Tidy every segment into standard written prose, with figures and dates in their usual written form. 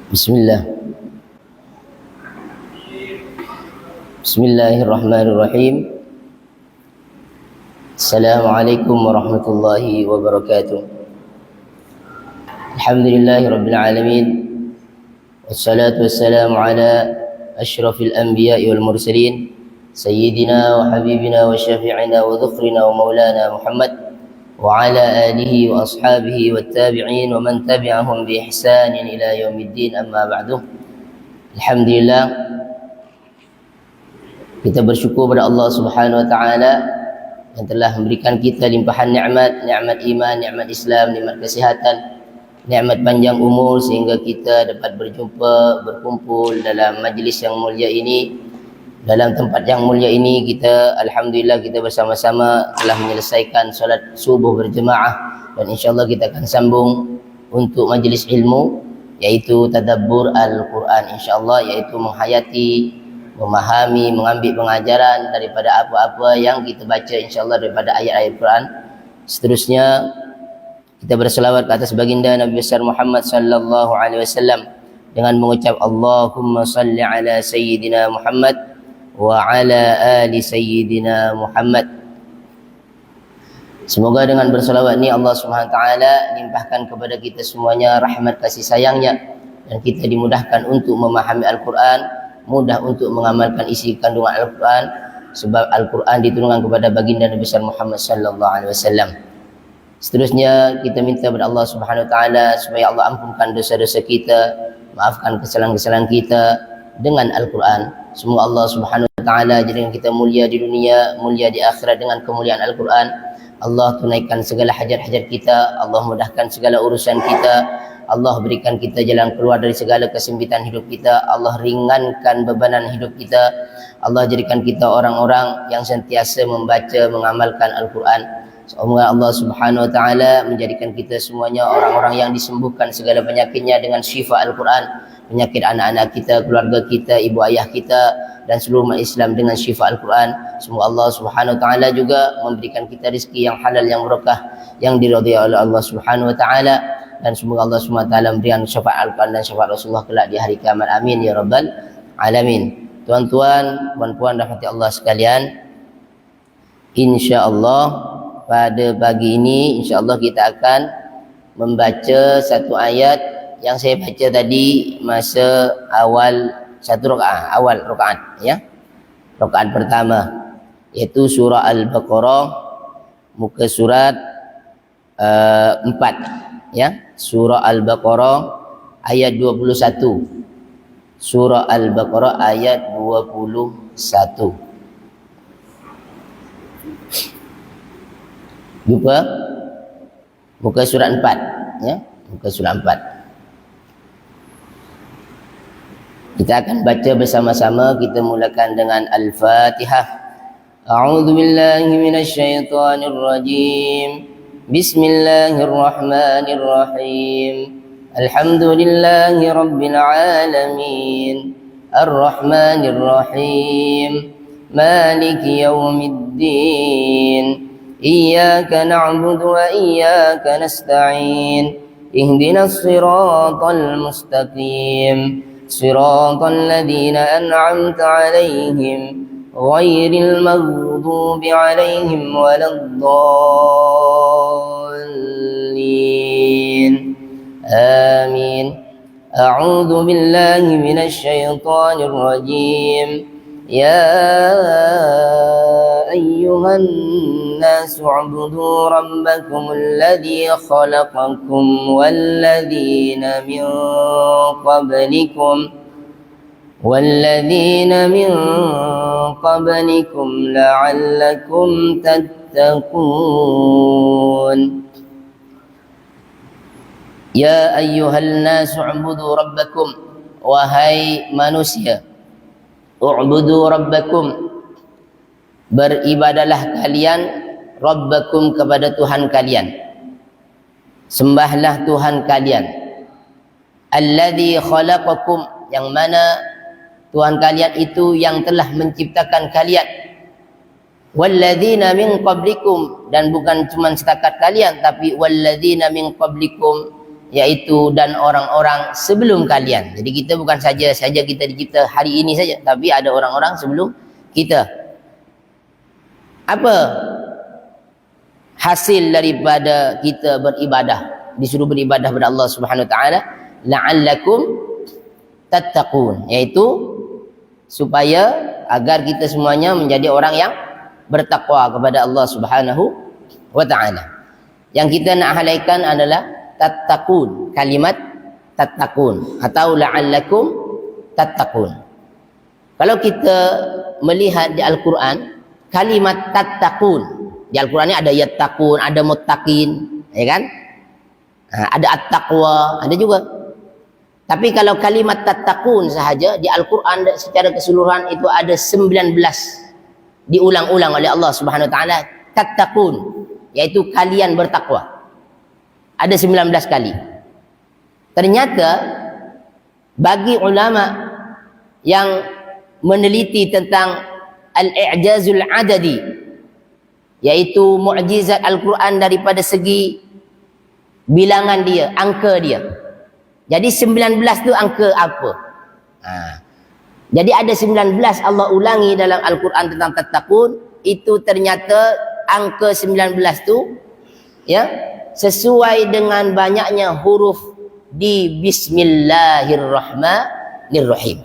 Bismillah. Bismillahirrahmanirrahim. Assalamualaikum warahmatullahi wabarakatuh. Alhamdulillahirabbil alamin. Wassalatu wassalamu ala asyrafil anbiya'i wal mursalin sayyidina wa habibina wa syafi'ina wa dhukhrina wa maulana Muhammad wa ala alihi wa ashabihi wa tabi'in wa man tabi'ahum bi ihsanin ila yaumiddin, amma ba'du. Alhamdulillah, kita bersyukur kepada Allah Subhanahu wa taala yang telah memberikan kita limpahan nikmat, nikmat iman, nikmat Islam, nikmat kesihatan, nikmat panjang umur sehingga kita dapat berjumpa, berkumpul dalam majlis yang mulia ini. Dalam tempat yang mulia ini kita alhamdulillah kita bersama-sama telah menyelesaikan solat subuh berjemaah, dan insyaallah kita akan sambung untuk majlis ilmu, yaitu tadabbur Al-Quran insyaallah, yaitu menghayati, memahami, mengambil pengajaran daripada apa-apa yang kita baca insyaallah daripada ayat-ayat Quran. Seterusnya kita berselawat ke atas baginda Nabi besar Muhammad sallallahu alaihi wasallam dengan mengucap Allahumma salli ala sayyidina Muhammad wa ala ali sayyidina Muhammad. Semoga dengan berselawat ni Allah Subhanahu wa taala limpahkan kepada kita semuanya rahmat kasih sayangnya, dan kita dimudahkan untuk memahami Al-Quran, mudah untuk mengamalkan isi kandungan Al-Quran, sebab Al-Quran diturunkan kepada baginda Nabi besar Muhammad sallallahu alaihi wasallam. Seterusnya kita minta kepada Allah Subhanahu wa taala supaya Allah ampunkan dosa-dosa kita, maafkan kesalahan-kesalahan kita dengan Al-Quran. Semoga Allah Subhanahu wa taala jadikan kita mulia di dunia, mulia di akhirat dengan kemuliaan Al-Quran. Allah tunaikan segala hajat-hajat kita, Allah mudahkan segala urusan kita, Allah berikan kita jalan keluar dari segala kesempitan hidup kita, Allah ringankan bebanan hidup kita, Allah jadikan kita orang-orang yang sentiasa membaca, mengamalkan Al-Quran. Semoga Allah Subhanahu wa taala menjadikan kita semuanya orang-orang yang disembuhkan segala penyakitnya dengan syifa Al-Quran. Penyakit anak-anak kita, keluarga kita, ibu ayah kita, dan seluruh umat Islam dengan syifa Al-Quran. Semoga Allah Subhanahu wa taala juga memberikan kita rezeki yang halal, yang berkah, yang diridhai oleh Allah Subhanahu wa taala, dan semoga Allah Subhanahu wa taala memberikan syafaat Al-Quran dan syafaat Rasulullah kelak di hari kiamat. Amin ya rabbal alamin. Tuan-tuan, puan-puan rahmati Allah sekalian, insya-Allah pada pagi ini insya-Allah kita akan membaca satu ayat yang saya baca tadi masa awal satu rakaat, awal rakaat ya. Rakaat pertama iaitu surah Al-Baqarah muka surat 4 ya. Surah Al-Baqarah ayat 21. Surah Al-Baqarah ayat 21. Jumpa muka surat 4 ya, muka surat 4. Kita akan baca bersama-sama. Kita mulakan dengan Al-Fatihah. A'udzu billahi minasy syaithanir rajim. Bismillahirrahmanirrahim. Alhamdulillahi rabbil alamin. Ar-Rahmanir Rahim. Maliki yaumiddin. Iyyaka na'budu wa iyyaka nasta'in. Ihdinas siratal mustaqim. صراط الذين أنعمت عليهم غير المغضوب عليهم ولا الضالين آمين. أعوذ بالله من الشيطان الرجيم. يا أيها الناس اعبدوا ربكم الذي خلقكم والذين من قبلكم لعلكم تتقون. يا أيها الناس اعبدوا ربكم, wahai manusia, u'budu rabbakum, beribadalah kalian, rabbakum, kepada Tuhan kalian, sembahlah Tuhan kalian, alladzi khalaqakum, yang mana Tuhan kalian itu yang telah menciptakan kalian, walladzina min qablikum, dan bukan cuma setakat kalian, tapi walladzina min qablikum, yaitu dan orang-orang sebelum kalian. Jadi kita bukan saja kita dicipta hari ini saja, tapi ada orang-orang sebelum kita. Apa hasil daripada kita beribadah, disuruh beribadah kepada Allah Subhanahu wa taala? La'allakum tattaqun, yaitu supaya agar kita semuanya menjadi orang yang bertakwa kepada Allah Subhanahu wa taala. Yang kita nak halaikan adalah tattaqun, kalimat tattaqun atau la'allakum tattaqun. Kalau kita melihat di Al-Quran, kalimat tattaqun, di Al-Quran ini ada yattaqun, ada muttaqin, ya kan? Ada at-taqwa, ada juga. Tapi kalau kalimat tattaqun sahaja di Al-Quran secara keseluruhan itu ada 19 diulang-ulang oleh Allah Subhanahu wa taala, tattaqun, yaitu kalian bertakwa. Ada 19 kali. Ternyata bagi ulama yang meneliti tentang al-i'jazul adadi, yaitu mukjizat Al-Quran daripada segi bilangan dia, angka dia. Jadi 19 tu angka apa? Jadi ada 19 Allah ulangi dalam Al-Quran tentang tattaqun. Itu ternyata angka 19 tu ya sesuai dengan banyaknya huruf di Bismillahirrahmanirrahim.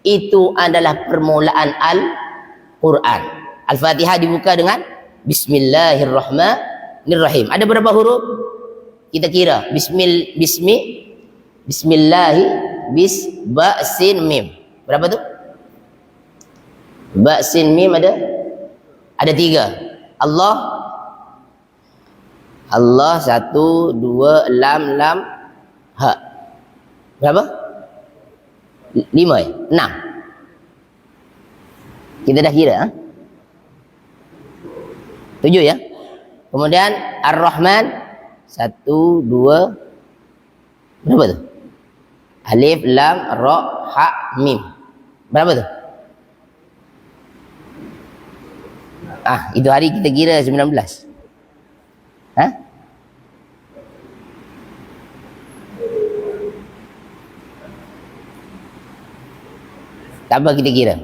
Itu adalah permulaan Al-Quran. Al-Fatihah dibuka dengan Bismillahirrahmanirrahim. Ada berapa huruf? Kita kira. Bismillahi, ba, sin, mim. Berapa tu? Ba, sin, mim ada 3. Allah 1, 2, lam, ha. Berapa? 5 ya? 6. Kita dah kira, 7 ya. Kemudian Ar-Rahman 1, 2, berapa tu? Alif, lam, ra, ha, mim. Berapa tu? Itu hari kita kira 19. Tak apa kita kira.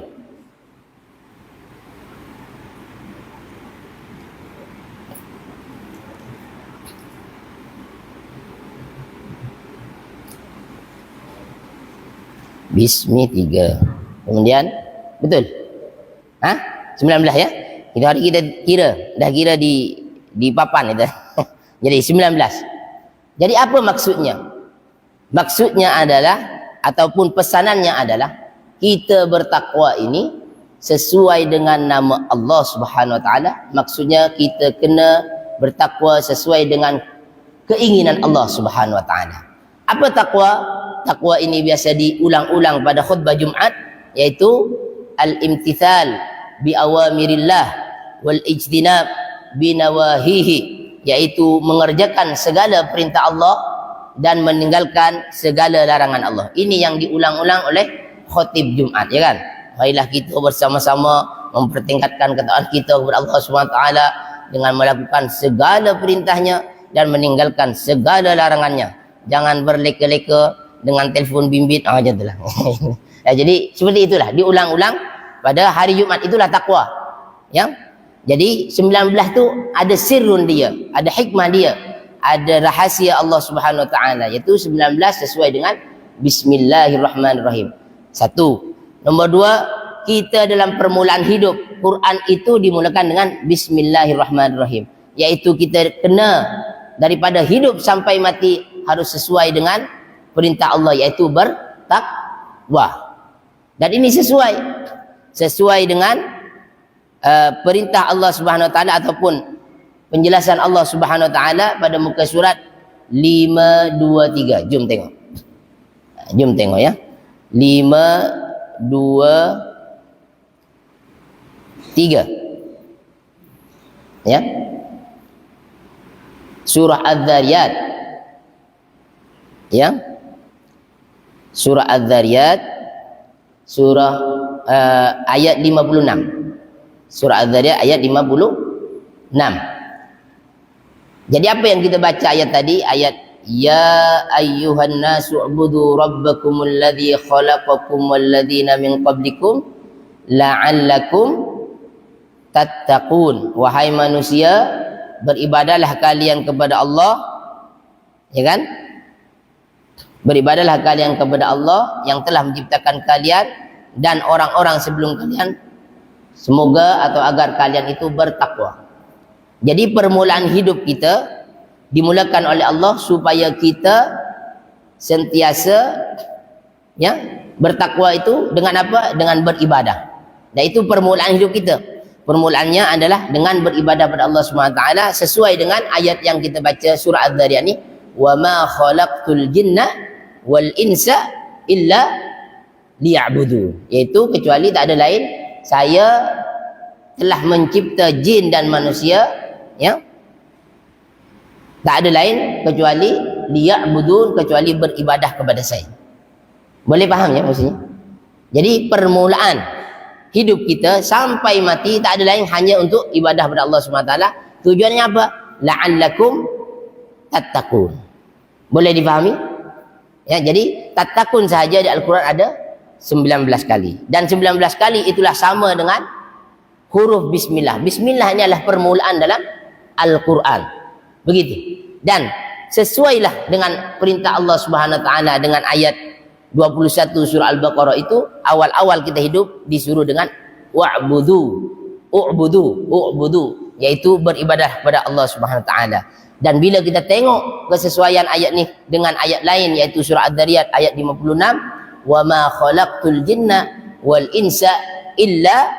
Bismi 3. Kemudian betul? 19 ya? Itu hari kita kira, dah kira di papan itu. Jadi 19. Jadi apa maksudnya? Maksudnya adalah ataupun pesanannya adalah kita bertakwa ini sesuai dengan nama Allah Subhanahu wa taala. Maksudnya kita kena bertakwa sesuai dengan keinginan Allah Subhanahu wa taala. Apa takwa? Takwa ini biasa diulang-ulang pada khutbah Jumaat, yaitu al-imtithal bi awamirillah wal ijtinab bi nawahihi, yaitu mengerjakan segala perintah Allah dan meninggalkan segala larangan Allah. Ini yang diulang-ulang oleh khutib Jumaat, ya kan? Marilah kita bersama-sama mempertingkatkan ketaatan kita kepada Allah Subhanahu wa taala dengan melakukan segala perintahnya dan meninggalkan segala larangannya. Jangan berleka-leka dengan telefon bimbit, jadilah. Jadi seperti itulah, diulang-ulang pada hari Jumaat, itulah takwa. Ya. Jadi 19 tu ada sirrun dia, ada hikmah dia, ada rahasia Allah Subhanahu wa taala, iaitu 19 sesuai dengan Bismillahirrahmanirrahim. 1. Nombor 2, kita dalam permulaan hidup, Quran itu dimulakan dengan Bismillahirrahmanirrahim, iaitu kita kena daripada hidup sampai mati harus sesuai dengan perintah Allah, iaitu bertakwa. Dan ini sesuai dengan perintah Allah Subhanahu wa taala ataupun penjelasan Allah Subhanahu wa taala pada muka surat 523. Jom tengok ya. 523 ya. Surah Az-Zariyat ya. Surah Az-Zariyat, surah ayat 56. Surah Az-Zariyat ayat 56. Jadi apa yang kita baca ayat tadi? Ayat ya ayyuhan nasu ubudu rabbakumul ladzi khalaqakum wal ladzina min qablikum la'allakum tattaqun. Wahai manusia, beribadahlah kalian kepada Allah, ya kan? Beribadahlah kalian kepada Allah yang telah menciptakan kalian dan orang-orang sebelum kalian, semoga atau agar kalian itu bertakwa. Jadi permulaan hidup kita dimulakan oleh Allah supaya kita sentiasa ya bertakwa itu dengan apa? Dengan beribadah. Dan itu permulaan hidup kita. Permulaannya adalah dengan beribadah pada Allah SWT sesuai dengan ayat yang kita baca surah Az-Zariyat ni, wa ma khalaqtul jinna wal insa illa liya'budu, yaitu kecuali tak ada lain, saya telah mencipta jin dan manusia, ya, tak ada lain kecuali liya'budun, kecuali beribadah kepada saya. Boleh faham ya maksudnya? Jadi permulaan hidup kita sampai mati tak ada lain hanya untuk ibadah kepada Allah SWT. Tujuannya apa? La'allakum tattaqun. Boleh difahami? Ya, jadi tattaqun sahaja di Al-Quran ada 19 kali. Dan 19 kali itulah sama dengan huruf bismillah. Bismillah ini adalah permulaan dalam Al-Quran. Begitu. Dan sesuailah dengan perintah Allah Subhanahu wa taala dengan ayat 21 surah Al-Baqarah itu, awal-awal kita hidup disuruh dengan u'budu, yaitu beribadah kepada Allah Subhanahu wa taala. Dan bila kita tengok kesesuaian ayat ni dengan ayat lain, yaitu surah Az-Zariyat ayat 56, wa ma khalaqtul jinna wal insa illa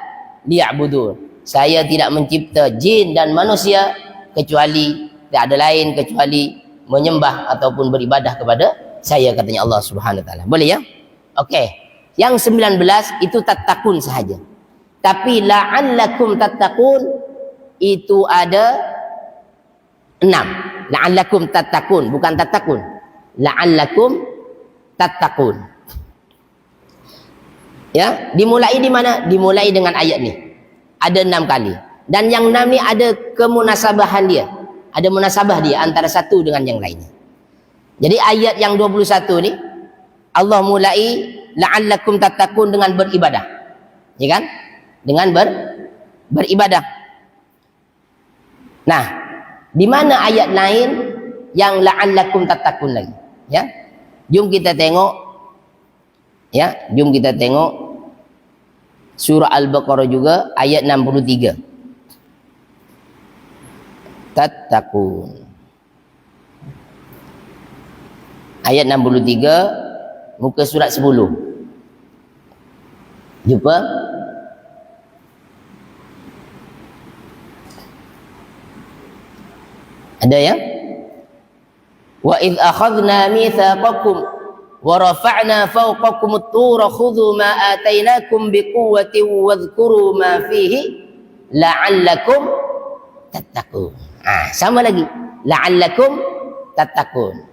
liya'budun. Saya tidak mencipta jin dan manusia kecuali, tidak ada lain kecuali menyembah ataupun beribadah kepada saya, katanya Allah Subhanahu wa taala. Boleh ya? Okey. Yang 19 itu tattaqun sahaja. Tapi la'allakum tattaqun itu ada 6. La'allakum tattaqun, bukan tattaqun. La'allakum tattaqun. Ya, dimulai di mana? Dimulai dengan ayat ni. Ada 6 kali. Dan yang 6 ni ada kemunasabahan dia. Ada munasabah dia antara satu dengan yang lainnya. Jadi ayat yang 21 ni Allah mulai la'allakum tattaqun dengan beribadah. Ya kan? Dengan beribadah. Nah, di mana ayat lain yang la'allakum tattaqun lagi? Ya. Jom kita tengok, ya, jom kita tengok surah Al-Baqarah juga ayat 63. Tattaqun. Ayat 63 muka surat 10. Jumpa? Ada ya? Wa idh akhadna mitsaqakum wa rafa'na fawqakum at-tura khudhu ma atainakum biquwwatin wadhkuru ma fihi la'allakum tattaqun. Sama lagi. La'allakum tattaqun.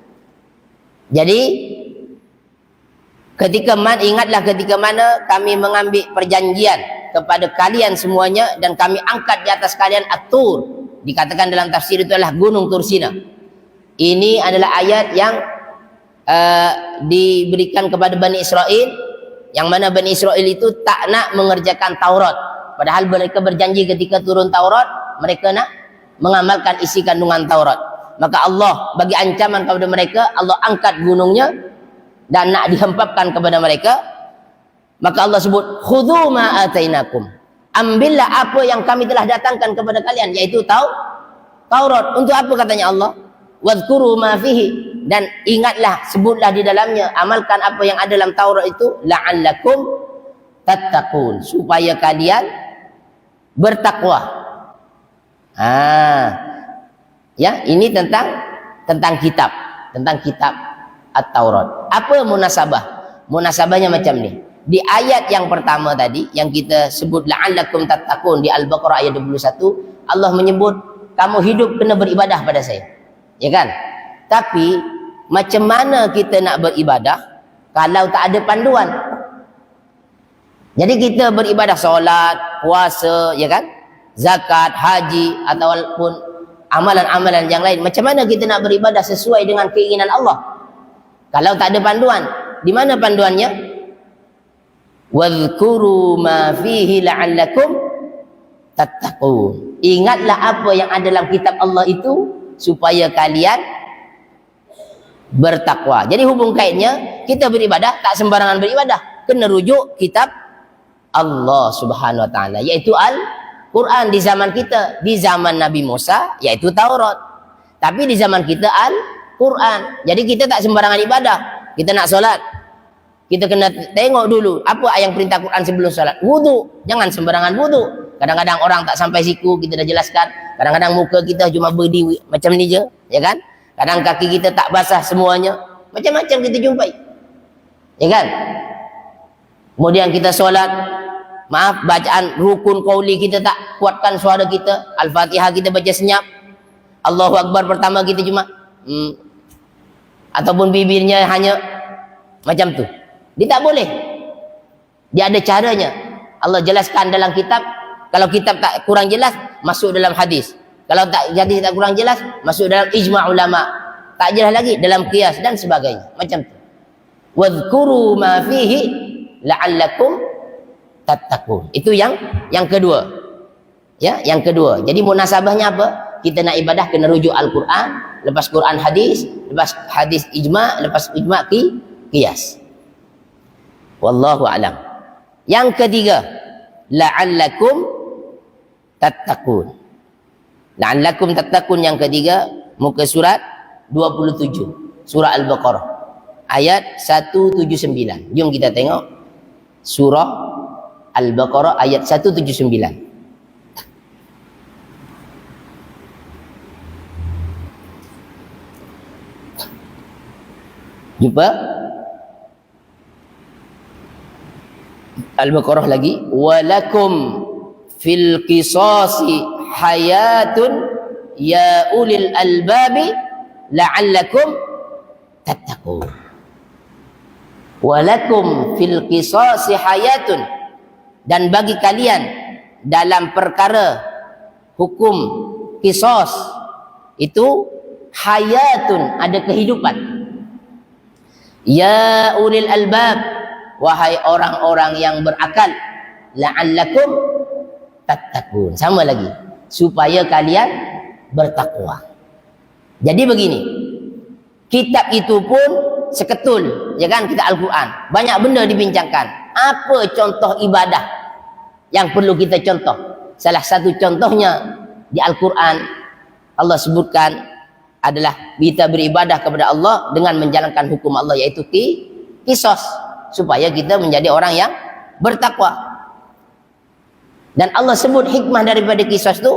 Jadi ingatlah ketika mana kami mengambil perjanjian kepada kalian semuanya dan kami angkat di atas kalian at-tur. Dikatakan dalam tafsir itu adalah gunung Tursina. Ini adalah ayat yang diberikan kepada Bani Israel, yang mana Bani Israel itu tak nak mengerjakan Taurat. Padahal mereka berjanji ketika turun Taurat, mereka nak mengamalkan isi kandungan Taurat. Maka Allah bagi ancaman kepada mereka, Allah angkat gunungnya dan nak dihempapkan kepada mereka. Maka Allah sebut khudhu ma atainakum, ambillah apa yang kami telah datangkan kepada kalian, yaitu Taurat. Untuk apa katanya Allah? Wadhkuru ma fihi, dan ingatlah, sebutlah di dalamnya, amalkan apa yang ada dalam Taurat itu, la'allakum tattaqun, supaya kalian bertakwa. Ya, ini tentang kitab At-Taurat. Apa munasabah? Munasabahnya macam ni. Di ayat yang pertama tadi yang kita sebut la'allakum tattaqun di Al-Baqarah ayat 21, Allah menyebut kamu hidup kena beribadah pada saya. Ya kan? Tapi macam mana kita nak beribadah kalau tak ada panduan? Jadi kita beribadah solat, puasa, ya kan, zakat, haji, ataupun amalan-amalan yang lain. Macam mana kita nak beribadah sesuai dengan keinginan Allah kalau tak ada panduan? Di mana panduannya? Wadhkuru ma fihi la'allakum tattaqun. Ingatlah apa yang ada dalam kitab Allah itu supaya kalian bertakwa. Jadi hubung kaitnya, kita beribadah tak sembarangan beribadah, kena rujuk kitab Allah Subhanahu wa taala, yaitu Al-Quran. Di zaman kita, di zaman Nabi Musa, yaitu Taurat. Tapi di zaman kita Al-Quran. Jadi kita tak sembarangan ibadah. Kita nak solat, kita kena tengok dulu apa yang perintah Quran sebelum solat. Wudu, jangan sembarangan wudu. Kadang-kadang orang tak sampai siku, kita dah jelaskan. Kadang-kadang muka kita cuma berdiri macam ni je, ya kan? Kadang kaki kita tak basah semuanya. Macam-macam kita jumpai, ya kan? Kemudian kita solat, maaf, bacaan rukun qauli kita tak kuatkan suara kita. Al-Fatihah kita baca senyap, Allahu Akbar pertama kita cuma ataupun bibirnya hanya macam tu. Dia tak boleh. Dia ada caranya. Allah jelaskan dalam kitab. Kalau kitab tak kurang jelas, masuk dalam hadis. Kalau hadis tak kurang jelas, masuk dalam ijma' ulama. Tak jelas lagi dalam qiyas dan sebagainya. Macam tu. Wadhkuru ma fihi la'allakum tattaqun. Itu yang kedua. Ya, yang kedua. Jadi munasabahnya apa? Kita nak ibadah kena rujuk Al-Quran, lepas Quran hadis, lepas hadis ijma', lepas ijma' qiyas. Wallahu a'lam. Yang ketiga, la'allakum tattaqun. La'allakum tattaqun yang ketiga, muka surat 27, surah Al-Baqarah, ayat 179. Jom kita tengok surah Al-Baqarah ayat 179. Jumpa Al-Baqarah lagi. Walakum fil qisasi hayatun ya ulil albabi la'allakum tattaqun. Walakum fil qisasi hayatun, dan bagi kalian dalam perkara hukum qisas itu hayatun, ada kehidupan. Ya ulil albab, wahai orang-orang yang berakal, la'allakum tattaqun. Sama lagi, supaya kalian bertakwa. Jadi begini, kitab itu pun seketul, ya kan, kita Al-Quran. Banyak benda dibincangkan. Apa contoh ibadah yang perlu kita contoh? Salah satu contohnya di Al-Quran Allah sebutkan adalah kita beribadah kepada Allah dengan menjalankan hukum Allah, yaitu qisas, supaya kita menjadi orang yang bertakwa. Dan Allah sebut hikmah daripada qisas itu,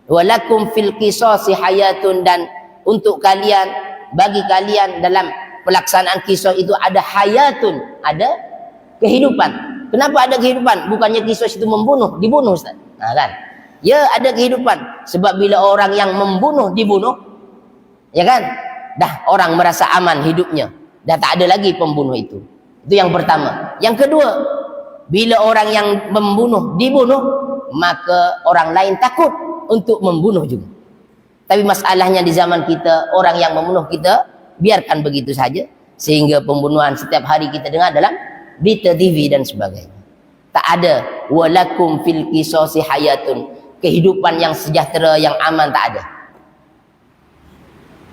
walakum fil qisasi hayatun, dan untuk kalian, bagi kalian dalam pelaksanaan qisas itu ada hayatun, ada kehidupan. Kenapa ada kehidupan? Bukannya qisas itu membunuh, dibunuh, Ustaz. Nah, kan? Ya, ada kehidupan. Sebab bila orang yang membunuh dibunuh, ya kan, dah orang merasa aman hidupnya, dah tak ada lagi pembunuh itu. Itu yang pertama. Yang kedua, bila orang yang membunuh dibunuh, maka orang lain takut untuk membunuh juga. Tapi masalahnya di zaman kita, orang yang membunuh kita biarkan begitu saja, sehingga pembunuhan setiap hari kita dengar dalam berita TV dan sebagainya. Tak ada walakum fil qisasi hayatun, kehidupan yang sejahtera, yang aman, tak ada.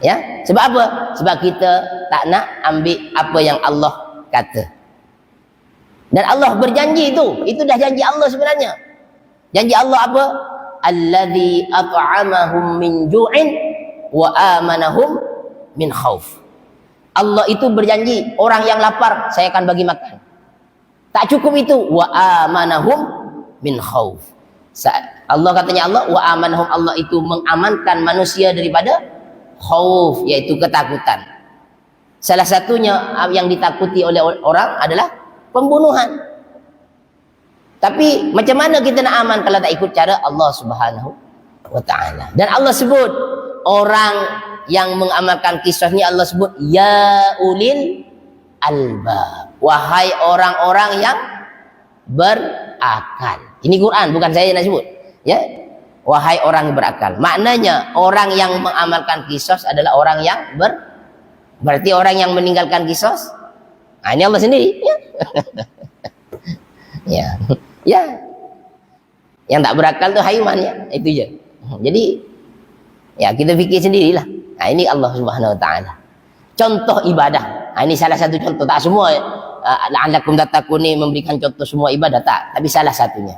Ya, sebab apa? Sebab kita tak nak ambil apa yang Allah kata. Dan Allah berjanji itu dah janji Allah sebenarnya. Janji Allah apa? Allazi at'amahum min ju'in wa amanahum min khauf. Allah itu berjanji, orang yang lapar saya akan bagi makan. Tak cukup itu, wa amanahum min khauf. Allah katanya Allah, wa amanahum, Allah itu mengamankan manusia daripada khauf, yaitu ketakutan. Salah satunya yang ditakuti oleh orang adalah pembunuhan. Tapi macam mana kita nak aman kalau tak ikut cara Allah Subhanahu wa taala? Dan Allah sebut orang yang mengamalkan kisah ni, Allah sebut ya ulil albab, wahai orang-orang yang berakal. Ini Quran, bukan saya nak sebut. Ya, wahai orang yang berakal. Maknanya orang yang mengamalkan kisos adalah orang yang berarti orang yang meninggalkan kisos. Nah, ini Allah sendiri. Ya. Ya, ya. Yang tak berakal tuh haywan ya, itu je. Jadi ya kita fikir sendirilah. Nah, ini Allah Subhanahu wa taala. Contoh ibadah. Nah, ini salah satu contoh. Tak semua la'allakum tattaqun ni memberikan contoh semua ibadah tak, tapi salah satunya.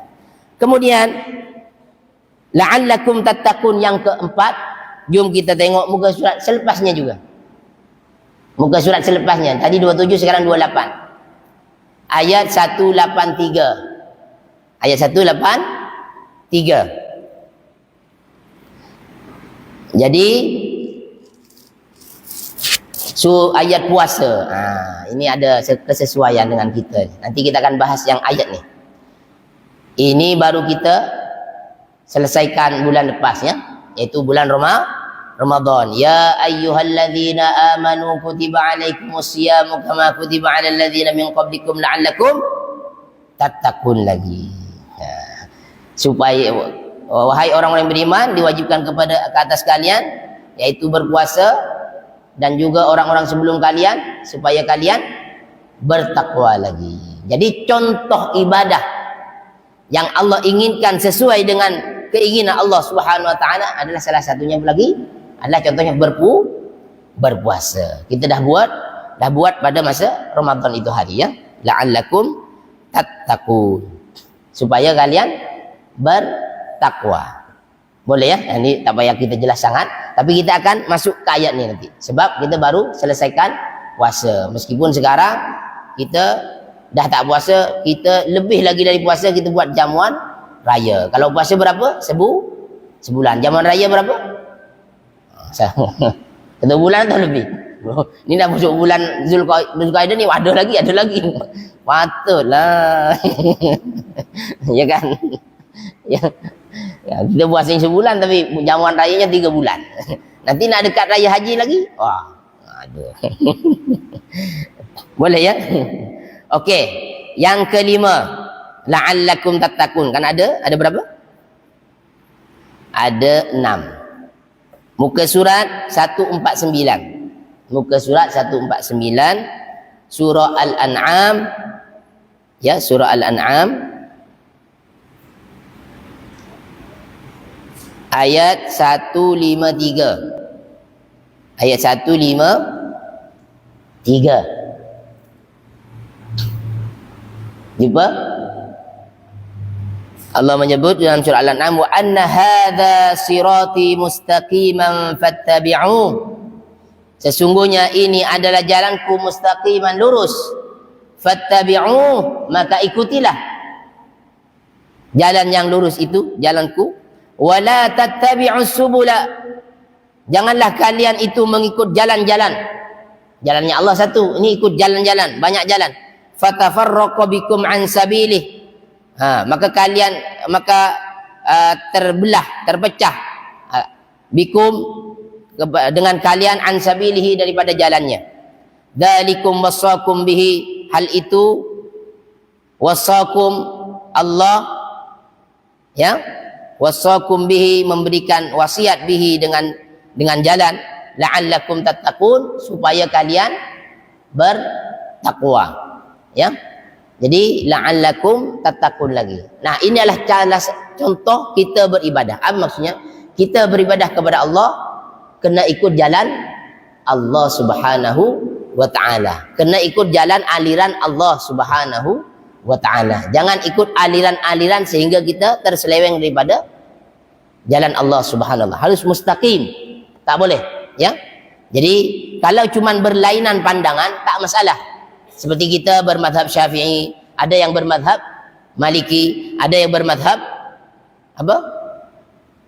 Kemudian la'allakum tattaqun yang keempat, jom kita tengok muka surat selepasnya juga. Muka surat selepasnya. Tadi 27, sekarang 28. Ayat 183. Ayat 183. Jadi ayat puasa. Ini ada kesesuaian dengan kita. Nanti kita akan bahas yang ayat ni. Ini baru kita selesaikan bulan lepas ya, yaitu bulan Ramadan. Ya ayyuhalladzina amanu kutiba alaikumusyamu kama kutiba alal ladzina min qablikum la'allakum tattaqun lagi. Supaya wahai orang-orang yang beriman, diwajibkan ke atas kalian yaitu berpuasa, dan juga orang-orang sebelum kalian supaya kalian bertakwa lagi. Jadi contoh ibadah yang Allah inginkan sesuai dengan keinginan Allah Subhanahu wa taala adalah salah satunya lagi adalah contohnya berpuasa. Kita dah buat pada masa Ramadan itu hari ya. La'allakum tattaqun. Supaya kalian bertakwa. Boleh ya? Ini tak payah kita jelas sangat, tapi kita akan masuk ke ayat ni nanti. Sebab kita baru selesaikan puasa. Meskipun sekarang kita dah tak puasa, kita lebih lagi dari puasa, kita buat jamuan raya. Kalau puasa berapa? Sebulan. Jamuan raya berapa? 1 bulan atau lebih? Ini dah masuk bulan Zulqa'dah ni, ada lagi. Patutlah. Ya kan? Ya, kita puasa sebulan tapi jamuan rayanya 3 bulan. Nanti nak dekat raya haji lagi. Wah, aduh. Boleh ya? Okey, yang kelima, la'allakum tattaqun. Kan ada berapa? Ada 6. Muka surat 149. Muka surat 149, surah Al-An'am. Ya, surah Al-An'am ayat 153. Ayat 153. Jumpa? Allah menyebut dalam surah Al-An'am, wa anna hadza sirati mustaqiman fattabi'uh. Sesungguhnya ini adalah jalanku mustaqiman, lurus. Fattabi'uh, maka ikutilah jalan yang lurus itu, jalanku. Wala tattabi'us subula, janganlah kalian itu mengikut jalan-jalan. Jalannya Allah satu, ini ikut jalan-jalan, banyak jalan. Fatafarraqu bikum an sabilih. Maka terbelah, terpecah bikum dengan kalian an sabilihi, daripada jalannya. Dzalikum wasaqum bihi, hal itu wasaqum Allah ya, wasaqum bihi, memberikan wasiat bihi dengan jalan, la'allakum tattaqun, supaya kalian bertakwa ya. Jadi la'allakum tattaqun lagi. Nah, ini adalah contoh kita beribadah. Apa maksudnya? Kita beribadah kepada Allah kena ikut jalan Allah Subhanahu wa taala. Kena ikut jalan aliran Allah Subhanahu wa taala. Jangan ikut aliran-aliran sehingga kita terseleweng daripada jalan Allah Subhanahu wa taala. Harus mustaqim. Tak boleh, ya. Jadi kalau cuman berlainan pandangan tak masalah. Seperti kita bermadhab Syafi'i, ada yang bermadhab Maliki, ada yang bermadhab apa?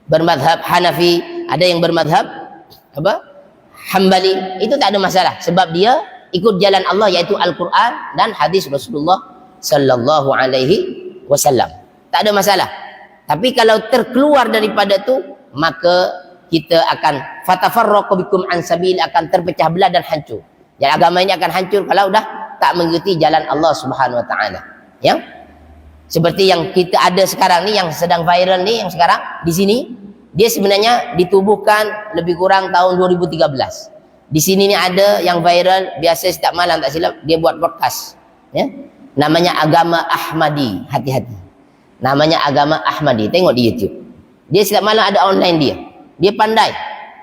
Bermadhab Hanafi, ada yang bermadhab apa? Hambali. Itu tak ada masalah sebab dia ikut jalan Allah, yaitu Al-Quran dan hadis Rasulullah sallallahu alaihi wasallam. Tak ada masalah. Tapi kalau terkeluar daripada tu, maka kita akan fatafarraqu bikum an sabil, akan terpecah belah dan hancur. Jadi agama ini akan hancur kalau dah tak mengikuti jalan Allah Subhanahu wa taala. Ya. Seperti yang kita ada sekarang ni, yang sedang viral ni, yang sekarang di sini, dia sebenarnya ditubuhkan lebih kurang tahun 2013. Di sini ni ada yang viral, biasa setiap malam tak silap dia buat podcast, ya. Namanya Agama Ahmadi. Hati-hati. Namanya Agama Ahmadi. Tengok di YouTube. Dia setiap malam ada online dia. Dia pandai.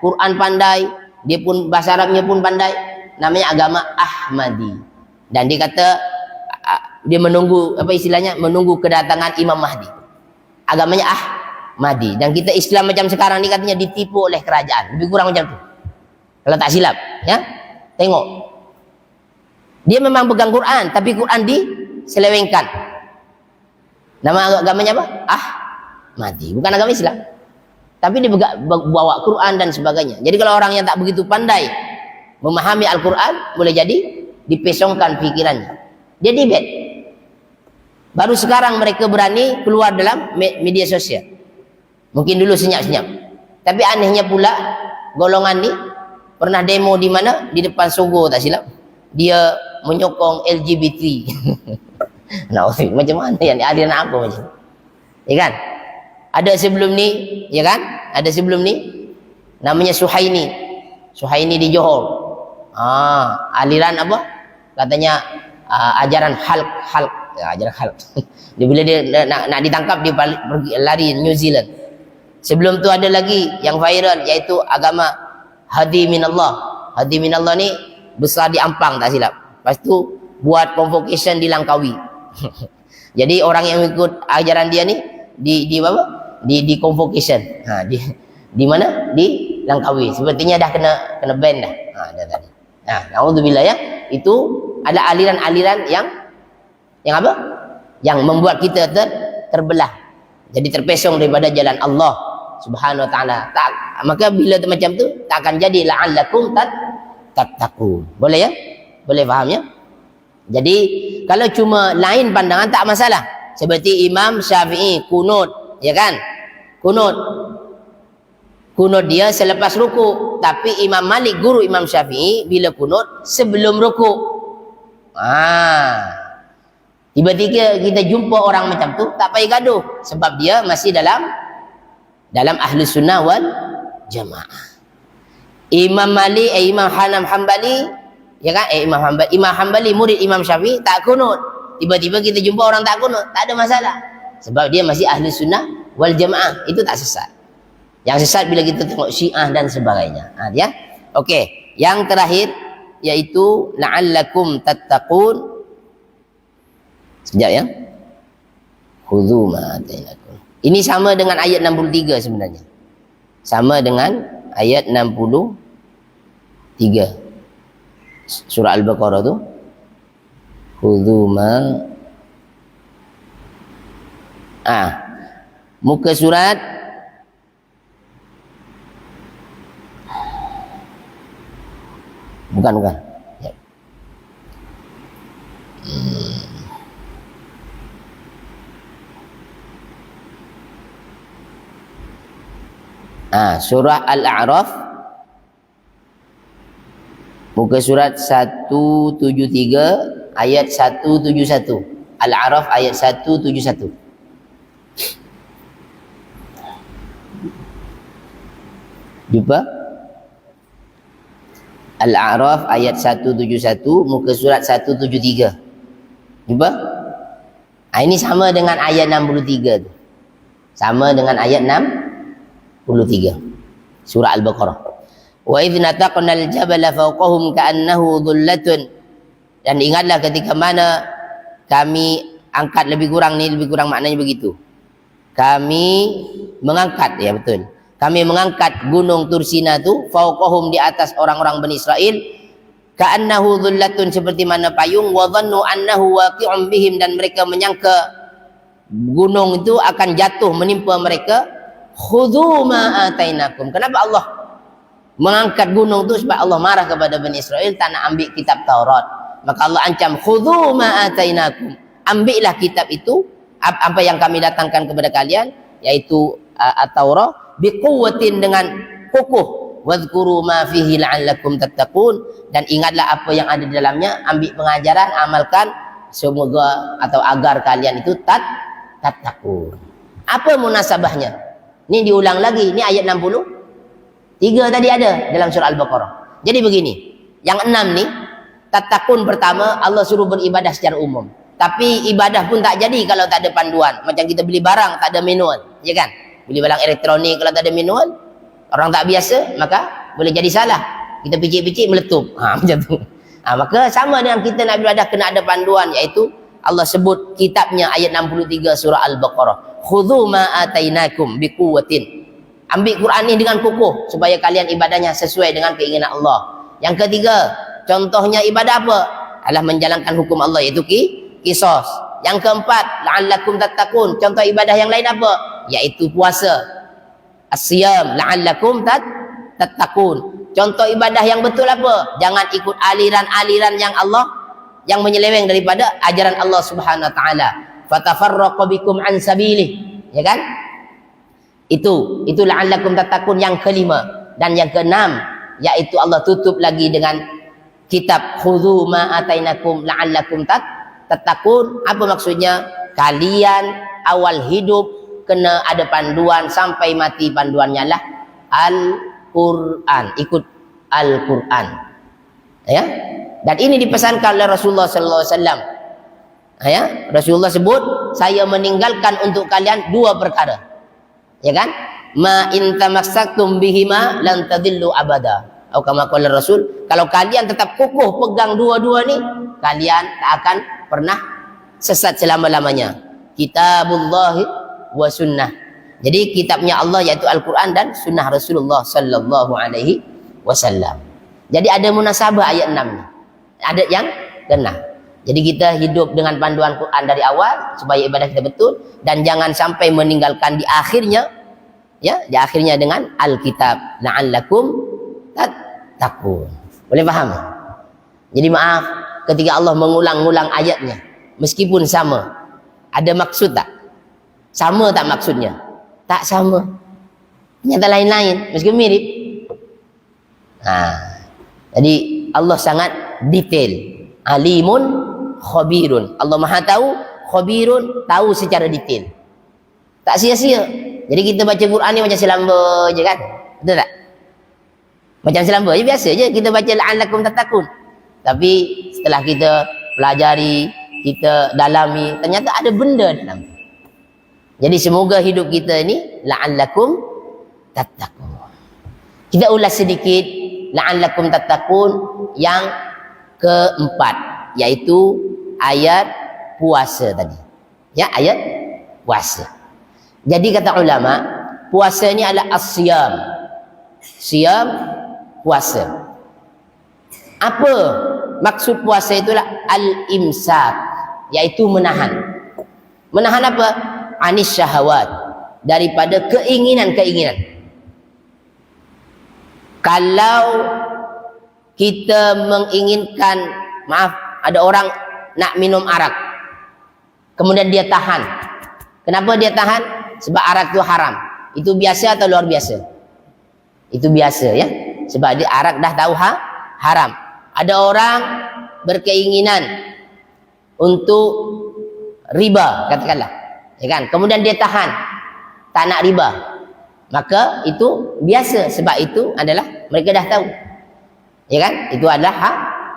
Quran pandai, dia pun bahasa Arabnya pun pandai. Namanya Agama Ahmadi. Dan dia kata dia menunggu, apa istilahnya, menunggu kedatangan Imam Mahdi. Agamanya Ahmadi. Dan kita Islam macam sekarang ni katanya ditipu oleh kerajaan. Lebih kurang macam tu, kalau tak silap, ya. Tengok, dia memang pegang Quran, tapi Quran diselewengkan. Nama agamanya apa? Ahmadi. Bukan agama Islam, tapi dia bawa Quran dan sebagainya. Jadi kalau orang yang tak begitu pandai memahami Al-Quran, boleh jadi dipesongkan pikirannya. Dia debate. Baru sekarang mereka berani keluar dalam media sosial. Mungkin dulu senyap-senyap. Tapi anehnya pula, golongan ni pernah demo di mana? Di depan Sogo tak silap. Dia menyokong LGBT. Nah, macam mana yang aliran apa macam? Ya kan? Ada sebelum ni, ya kan? Ada sebelum ni namanya Suhaini. Suhaini di Johor. Aliran apa? Katanya ajaran Hulk. Ya, ajaran Hulk. Dia bila dia nak ditangkap, dia pergi lari New Zealand. Sebelum tu ada lagi yang viral, iaitu agama Hadi Minallah. Hadi Minallah ni besar di Ampang tak silap. Lepas tu buat convocation di Langkawi. Jadi orang yang ikut ajaran dia ni di apa? Di convocation. Di mana? Di Langkawi. Sepertinya dah kena ban dah. Dah tadi. Naudzubillah, ya. Itu ada aliran-aliran yang apa? Yang membuat kita terbelah. Jadi terpesong daripada jalan Allah Subhanahu wa taala. Maka bila macam tu, tak akan jadi la'allakum tattaqun. Boleh, ya? Boleh faham, ya? Jadi kalau cuma lain pandangan tak masalah. Seperti Imam Syafi'i kunut, ya kan? Kunut dia selepas rukuk. Tapi Imam Malik, guru Imam Syafi'i, bila kunut sebelum rukuk. Tiba-tiba kita jumpa orang macam tu, tak payah gaduh, sebab dia masih dalam Ahlus Sunnah wal Jamaah. Imam Malik, Imam Hambali, ya kan? Imam Hambali murid Imam Syafi'i tak kunut. Tiba-tiba kita jumpa orang tak kunut, tak ada masalah, sebab dia masih Ahlus Sunnah wal Jamaah. Itu tak sesat. Yang sesat bila kita tengok Syiah dan sebagainya. Ya. Okey, yang terakhir iaitu la'allakum tattaqun. Sekejap, ya. Khudhu ma atainakum. Ini sama dengan ayat 63 sebenarnya. Sama dengan ayat 63. Surah Al-Baqarah tu. Khudhu ma. Muka surat bukan. Ya. Surah Al-A'raf, muka surat 173 ayat 171. Al-A'raf ayat 171. Jumpa? Al-A'raf ayat 171, muka surat 173. Jumpa? Ini sama dengan ayat 63 tu. Sama dengan ayat 63 surah Al-Baqarah. Wa idh nataqna al-jabala fawqahum ka'annahu dhullatun. Dan ingatlah ketika mana kami angkat, lebih kurang maknanya begitu. Kami mengangkat, ya betul. Kami mengangkat gunung Tursina tu fawqahum, di atas orang-orang Bani Israel, ka'annahu dhullatun, seperti mana payung, wa dhannu annahu waqi'un bihim, dan mereka menyangka gunung itu akan jatuh menimpa mereka. Khudhu ma atainakum. Kenapa Allah mengangkat gunung itu? Sebab Allah marah kepada Bani Israel tak nak ambil kitab Taurat. Maka Allah ancam, khudhu ma atainakum, ambillah kitab itu, apa yang kami datangkan kepada kalian, yaitu At-Taurat, biquwwatin, dengan kokoh, wadhkuru ma fihi la'allakum tattaqun, dan ingatlah apa yang ada di dalamnya, ambil pengajaran, amalkan, semoga atau agar kalian itu tattaqun. Apa munasabahnya? Ini diulang lagi, ini ayat 63 tadi ada dalam surah Al-Baqarah. Jadi begini, yang 6 nih, tattaqun pertama Allah suruh beribadah secara umum. Tapi ibadah pun tak jadi kalau tak ada panduan. Macam kita beli barang tak ada manual, ya kan? Beli barang elektronik kalau tak ada manual, orang tak biasa, maka boleh jadi salah. Kita picik-picik meletup. Macam tu. Maka sama dengan kita nak beribadah kena ada panduan, iaitu Allah sebut kitabnya ayat 63 surah Al-Baqarah. Khudhu ma atainakum biquwwatin. Ambil Quran ni dengan kukuh supaya kalian ibadahnya sesuai dengan keinginan Allah. Yang ketiga, contohnya ibadah apa? Adalah menjalankan hukum Allah, iaitu qisas. Yang keempat, la'allakum tattaqun. Contoh ibadah yang lain apa? Yaitu puasa. As-siyam la'allakum tattaqun. Contoh ibadah yang betul apa? Jangan ikut aliran-aliran yang Allah yang menyeleweng daripada ajaran Allah Subhanahu wa taala. Fatafarraqu bikum an sabilih. Ya kan? Itu la'allakum tattaqun yang kelima. Dan yang keenam, yaitu Allah tutup lagi dengan kitab khudhu ma atainakum la'allakum tattaqun. Apa maksudnya? Kalian awal hidup kena ada panduan sampai mati, panduannya lah Al-Quran, ikut Al-Quran, ya. Dan ini dipesankan oleh Rasulullah sallallahu alaihi wasallam, ya. Rasulullah sebut, saya meninggalkan untuk kalian dua perkara, ya kan? Ma in tamassaktum bihima lan tadillu abada. Atau kama qala Rasul, kalau kalian tetap kukuh pegang dua-dua ni, kalian tak akan pernah sesat selama-lamanya. Kitabullah wa sunnah. Jadi kitabnya Allah yaitu Al-Quran dan sunnah Rasulullah sallallahu alaihi wasallam. Jadi ada munasabah ayat 6 ni. Ada yang kena. Jadi kita hidup dengan panduan Quran dari awal supaya ibadah kita betul, dan jangan sampai meninggalkan di akhirnya, ya, di akhirnya dengan Alkitab la'allakum tattaqun. Boleh faham? Jadi maaf ketika Allah mengulang-ulang ayatnya meskipun sama, ada maksud tak? Sama tak maksudnya? Tak sama. Ternyata lain-lain meskipun mirip. Jadi Allah sangat detail. Alimun khabirun. Allah Maha tahu, khabirun, tahu secara detail. Tak sia-sia. Jadi kita baca Quran ni macam selamba je kan? Betul tak? Macam selamba je, biasa je kita baca la'allakum tattaqun. Tapi setelah kita pelajari, kita dalami, ternyata ada benda dalam. Jadi semoga hidup kita ni la'allakum tattaqun. Kita ulas sedikit la'allakum tattaqun yang keempat, yaitu ayat puasa tadi. Ya, ayat puasa. Jadi kata ulama, puasa ni adalah as-siyam. Siyam, puasa. Apa maksud puasa? Itulah al-imsak, yaitu menahan. Menahan apa? Anis syahawat, daripada keinginan-keinginan. Kalau kita menginginkan, maaf, ada orang nak minum arak, kemudian dia tahan. Kenapa dia tahan? Sebab arak itu haram. Itu biasa atau luar biasa? Itu biasa, ya. Sebab dia arak dah tahu haram. Ada orang berkeinginan untuk riba, katakanlah, ya kan? Kemudian dia tahan, tak nak riba, maka itu biasa. Sebab itu adalah mereka dah tahu, ya kan? Itu adalah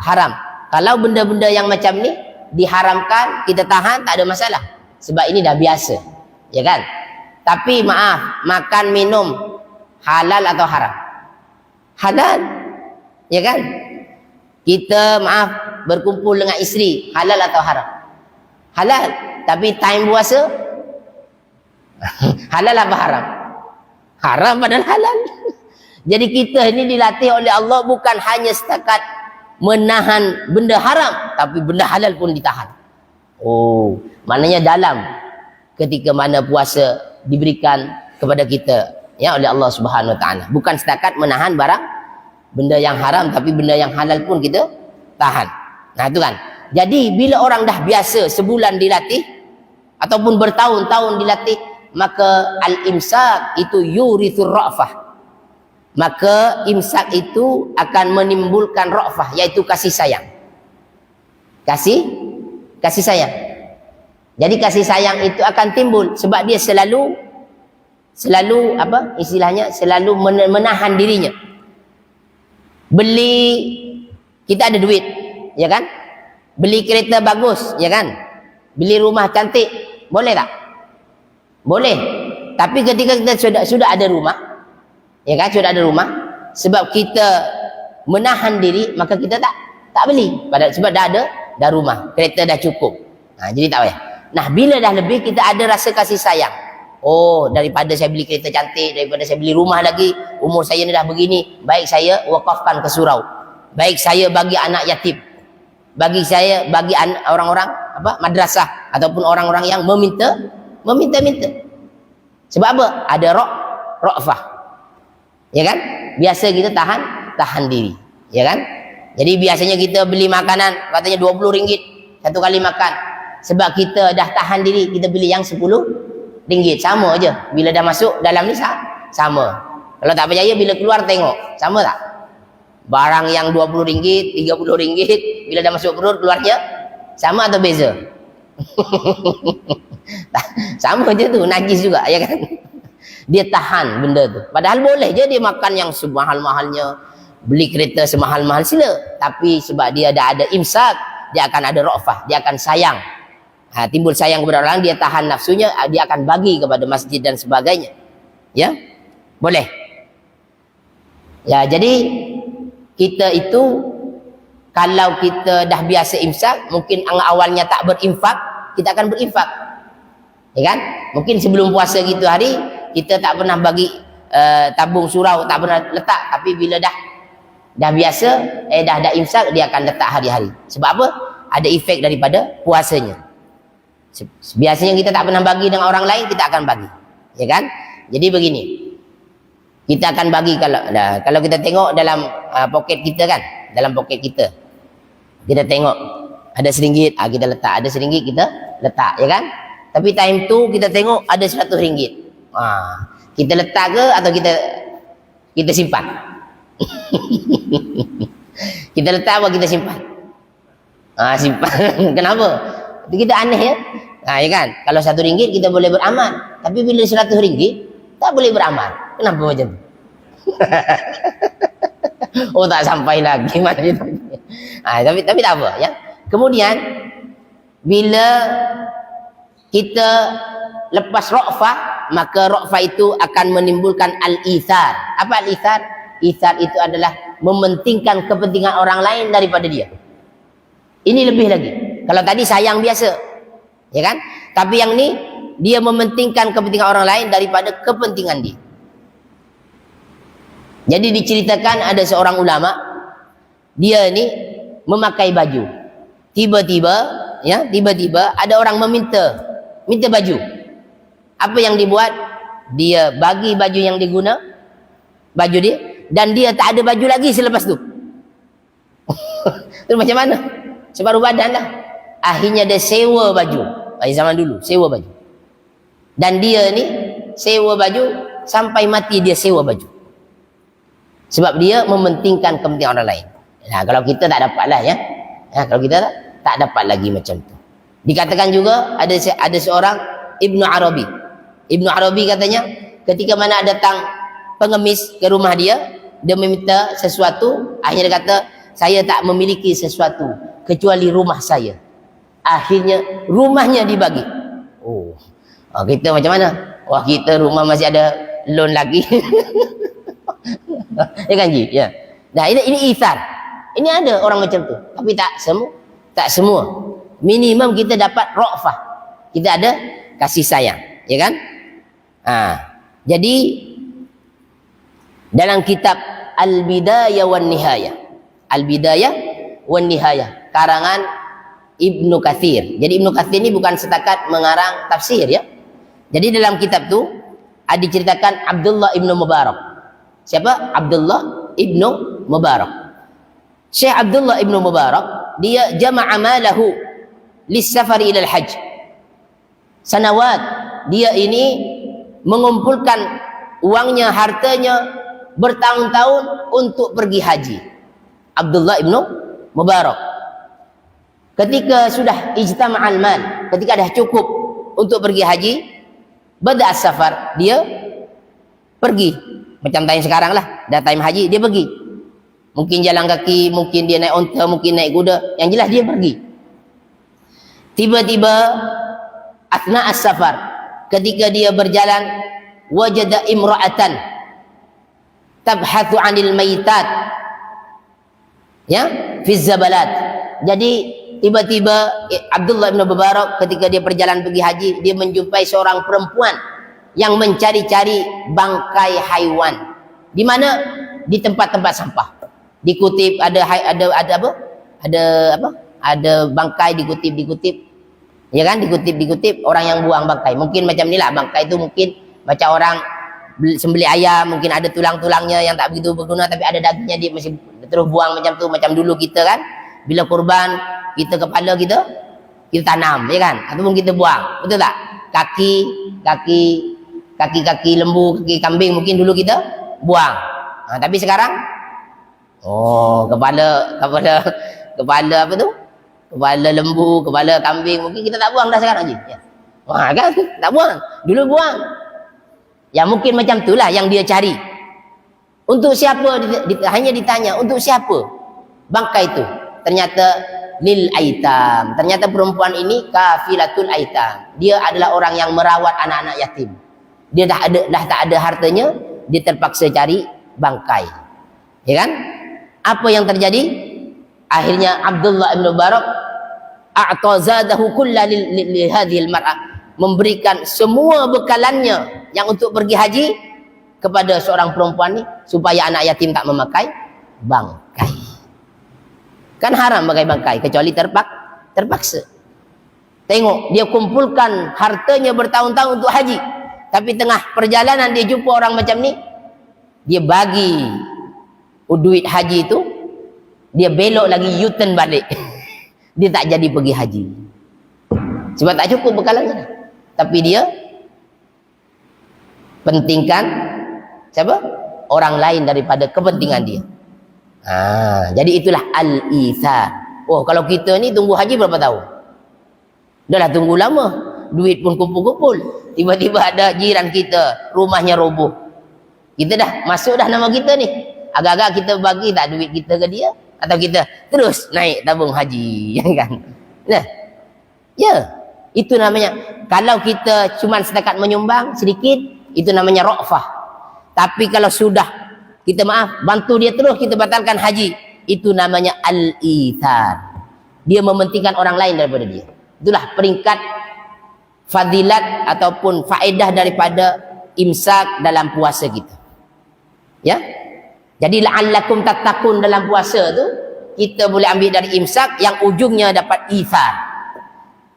haram. Kalau benda-benda yang macam ni diharamkan, kita tahan, tak ada masalah. Sebab ini dah biasa, ya kan? Tapi maaf, makan minum halal atau haram? Halal, ya kan? Kita maaf berkumpul dengan isteri, halal atau haram? Halal. Tapi time puasa halal apa haram? Haram padahal halal. Jadi kita ini dilatih oleh Allah bukan hanya setakat menahan benda haram, tapi benda halal pun ditahan. Oh, maknanya dalam ketika mana puasa diberikan kepada kita, ya, oleh Allah Subhanahu wa taala, bukan setakat menahan barang benda yang haram, tapi benda yang halal pun kita tahan. Nah, itu kan. Jadi bila orang dah biasa sebulan dilatih ataupun bertahun-tahun dilatih, maka al-imsak itu yurithur ra'fah. Maka imsak itu akan menimbulkan ra'fah, yaitu kasih sayang. Kasih sayang. Jadi kasih sayang itu akan timbul sebab dia selalu apa istilahnya, selalu menahan dirinya. Beli, kita ada duit, ya kan? Beli kereta bagus, ya kan? Beli rumah cantik, boleh tak? Boleh. Tapi ketika kita sudah ada rumah, ya kan? Sudah ada rumah, sebab kita menahan diri, maka kita tak beli. Sebab dah rumah, kereta dah cukup. Nah, jadi tak payah. Nah, bila dah lebih, kita ada rasa kasih sayang. Oh, daripada saya beli kereta cantik, daripada saya beli rumah lagi, umur saya ni dah begini, baik saya wakafkan ke surau, baik saya bagi anak yatim, bagi orang-orang madrasah ataupun orang-orang yang meminta. Sebab apa? Ada ra'fah, ya kan? Biasa kita tahan diri, ya kan? Jadi biasanya kita beli makanan katanya RM20 satu kali makan, sebab kita dah tahan diri, kita beli yang RM10. Sama aja. Bila dah masuk dalam ni sama. Kalau tak percaya, bila keluar tengok, sama tak? Barang yang RM20, RM30, bila dah masuk perut, keluarnya sama atau beza? Sama aja tu, najis juga, ya kan? Dia tahan benda tu. Padahal boleh je dia makan yang semahal-mahalnya, beli kereta semahal-mahal, sila. Tapi sebab dia dah ada imsak, dia akan ada ra'fah, dia akan sayang. Timbul sayang kepada orang, dia tahan nafsunya, dia akan bagi kepada masjid dan sebagainya. Ya, boleh. Ya, jadi kita itu kalau kita dah biasa imsak, mungkin awalnya tak berinfak, kita akan berinfak, ya kan? Mungkin sebelum puasa gitu hari kita tak pernah bagi tabung surau, tak pernah letak, tapi bila dah biasa, dah imsak, dia akan letak hari-hari. Sebab apa? Ada efek daripada puasanya. Biasanya kita tak pernah bagi dengan orang lain, kita akan bagi, ya kan? Jadi begini, kita akan bagi kalau kita tengok dalam poket kita kan, dalam poket kita tengok ada RM1, kita letak, ada RM1 kita letak, ya kan? Tapi time tu kita tengok ada RM100, kita letak ke atau kita simpan? Kita letak apa kita simpan? Simpan. Kenapa? Kita aneh ya. Ya kan? Kalau RM1 kita boleh beramal, tapi bila RM100 tak boleh beramal. Kenapa macam tu? Oh, tak sampai lagi mana itu. Tapi tak apa ya. Kemudian bila kita lepas ra'fah, maka ra'fah itu akan menimbulkan al-ithar. Apa al-ithar? Ithar itu adalah mementingkan kepentingan orang lain daripada dia. Ini lebih lagi. Kalau tadi sayang biasa, ya kan? Tapi yang ni dia mementingkan kepentingan orang lain daripada kepentingan dia. Jadi diceritakan ada seorang ulama, dia ni memakai baju. Tiba-tiba ada orang minta baju. Apa yang dibuat? Dia bagi baju yang diguna, baju dia, dan dia tak ada baju lagi selepas tu. Terus macam mana? Separuh badan lah. Akhirnya dia sewa baju. Zaman dulu sewa baju. Dan dia ni sewa baju sampai mati, dia sewa baju. Sebab dia mementingkan kepentingan orang lain. Nah, kalau kita tak dapat lah ya. Kalau kita tak dapat lagi macam tu. Dikatakan juga ada seorang Ibnu Arabi. Ibnu Arabi katanya ketika mana datang pengemis ke rumah dia meminta sesuatu, akhirnya dia kata, saya tak memiliki sesuatu kecuali rumah saya. Akhirnya rumahnya dibagi. Kita macam mana? Wah, kita rumah masih ada loan lagi. Ya kan Ji? Ya. Nah, ini ithar. Ini ada orang macam tu, tapi tak semua. Minimum kita dapat ra'fah. Kita ada kasih sayang, ya kan? Jadi dalam kitab Al-Bidayah wan Nihayah. Al-Bidayah wan Nihayah karangan Ibnu Katsir. Jadi Ibnu Katsir ini bukan setakat mengarang tafsir ya. Jadi dalam kitab tu ada diceritakan Abdullah Ibnu Mubarak. Siapa? Abdullah Ibnu Mubarak. Syekh Abdullah Ibnu Mubarak, dia jama'a malahu lis-safari ila al-hajj. Sanawat, dia ini mengumpulkan uangnya, hartanya bertahun-tahun untuk pergi haji. Abdullah Ibnu Mubarak. Ketika sudah ijtama'al mal, ketika dah cukup untuk pergi haji, bada as-safar, dia pergi. Macam time sekarang lah, dah time haji, dia pergi. Mungkin jalan kaki, mungkin dia naik onta, mungkin naik kuda. Yang jelas dia pergi. Tiba-tiba athna as-safar, ketika dia berjalan, wajada imra'atan tabhathu 'anil maitat, ya, fi zabalat. Jadi tiba-tiba Abdullah bin Mubarak ketika dia berjalan pergi haji, dia menjumpai seorang perempuan yang mencari-cari bangkai haiwan. Di mana? Di tempat-tempat sampah. Dikutip ada apa? Ada bangkai dikutip. Ya kan? Dikutip orang yang buang bangkai. Mungkin macam inilah, bangkai itu mungkin macam orang sembelih ayam, mungkin ada tulang-tulangnya yang tak begitu berguna tapi ada dagingnya, dia masih terus buang macam tu. Macam dulu kita kan, bila kurban, kita kepala kita tanam, ya kan? Ataupun kita buang, betul tak? Kaki lembu, kaki kambing mungkin dulu kita buang. Tapi sekarang, kepala apa tu? Kepala lembu, kepala kambing mungkin kita tak buang dah sekarang je. Ya. Kan? Tak buang. Dulu buang. Ya mungkin macam itulah yang dia cari. Untuk siapa? Hanya ditanya, untuk siapa bangkai itu? Ternyata lil aitam. Ternyata perempuan ini kafilatul aitam. Dia adalah orang yang merawat anak-anak yatim. Dia dah tak ada hartanya, dia terpaksa cari bangkai. Ya kan? Apa yang terjadi? Akhirnya Abdullah bin Mubarak a'tazadahu kulla li hadhil mar'ah, memberikan semua bekalannya yang untuk pergi haji kepada seorang perempuan ni supaya anak yatim tak memakai bangkai. Kan haram pakai bangkai kecuali terpaksa. Tengok, dia kumpulkan hartanya bertahun-tahun untuk haji, tapi tengah perjalanan dia jumpa orang macam ni, dia bagi duit haji itu, dia belok lagi U-turn balik. Dia tak jadi pergi haji sebab tak cukup bekalannya. Tapi dia pentingkan siapa? Orang lain daripada kepentingan dia. Jadi itulah al-ithar. Kalau kita ni tunggu haji berapa tahun? Dah lah tunggu lama, duit pun kumpul-kumpul, tiba-tiba ada jiran kita rumahnya roboh, kita dah masuk dah nama kita ni, agak-agak kita bagi tak duit kita ke dia, atau kita terus naik tabung haji, kan? Nah, ya, itu namanya, kalau kita cuma setakat menyumbang sedikit, itu namanya ra'fah. Tapi kalau sudah kita bantu dia terus, kita batalkan haji, itu namanya al-ithar. Dia mementingkan orang lain daripada dia. Itulah peringkat fadilat ataupun faedah daripada imsak dalam puasa kita. Ya. Jadi la'allakum tattaqun dalam puasa tu kita boleh ambil dari imsak yang ujungnya dapat ithar.